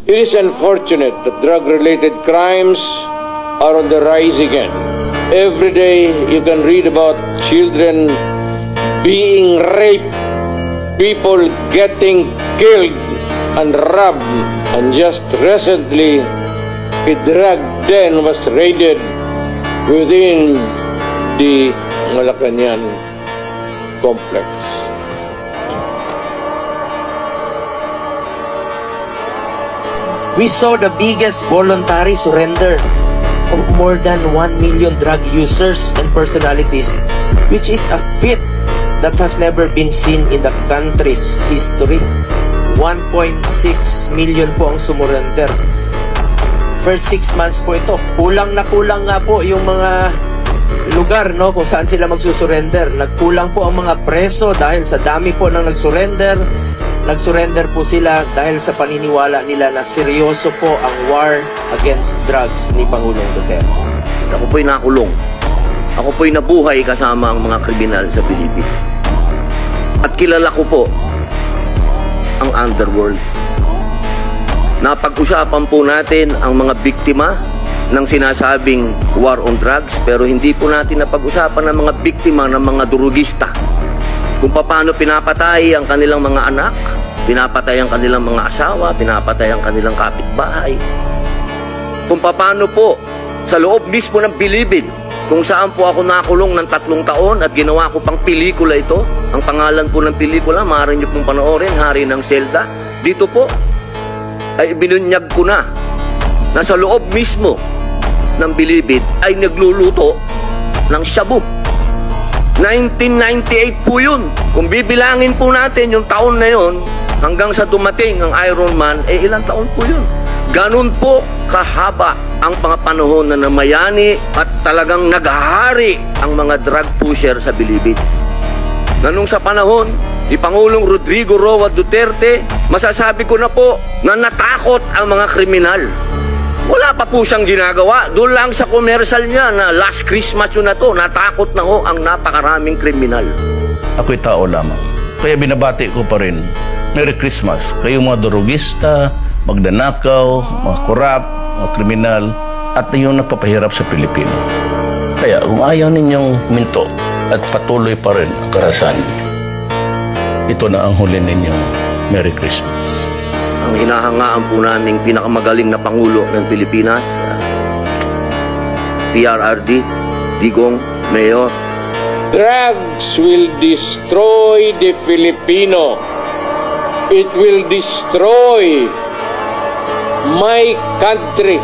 It is unfortunate that drug-related crimes are on the rise again. Every day you can read about children being raped, people getting killed and robbed, and just recently a drug den was raided within the Malacañang complex. We saw the biggest voluntary surrender of more than 1 million drug users and personalities, which is a feat that has never been seen in the country's history. 1.6 million po ang sumurrender. First 6 months po ito. Kulang na kulang nga po yung mga lugar, no, kung saan sila magsusurrender. Nagkulang po ang mga preso dahil sa dami po ng nagsurrender. Nagsurrender po sila dahil sa paniniwala nila na seryoso po ang war against drugs ni Pangulong Duterte. Ako po'y nakulong. Ako po'y nabuhay kasama ang mga kriminal sa Pilipinas. At kilala ko po ang underworld. Napag-usapan po natin ang mga biktima ng sinasabing war on drugs, pero hindi po natin napag-usapan ang mga biktima ng mga durugista. Kung paano pinapatay ang kanilang mga anak, pinapatay ang kanilang mga asawa, pinapatay ang kanilang kapitbahay. Kung paano po sa loob mismo ng Bilibid, kung saan po ako nakulong ng 3 taon at ginawa ko pang pelikula ito. Ang pangalan po ng pelikula, maaari niyo pong panoorin, Hari ng Selda. Dito po ay binunyag ko na sa loob mismo ng Bilibid ay nagluluto ng shabu. 1998 po yun. Kung bibilangin po natin yung taon na yun, hanggang sa dumating ang Iron Man, ilang taon po yun. Ganun po kahaba ang mga panahon na namayani at talagang naghahari ang mga drug pusher sa Bilibid. Na nung sa panahon ni Pangulong Rodrigo Roa Duterte, masasabi ko na po na natakot ang mga kriminal. Wala pa po siyang ginagawa. Doon lang sa commercial niya na last Christmas yun na to, natakot na ho ang napakaraming kriminal. Ako'y tao lamang. Kaya binabati ko pa rin, Merry Christmas. Kayong mga durugista, magdanakaw, mga korap, mga kriminal, at yung nagpapahirap sa Pilipino. Kaya kung ayaw ninyong minto at patuloy pa rin ang karahasan, ito na ang huli ninyong Merry Christmas. Ang hinahangaan po naming pinakamagaling na Pangulo ng Pilipinas, PRRD, Digong, Mayor. Drugs will destroy the Filipino. It will destroy my country.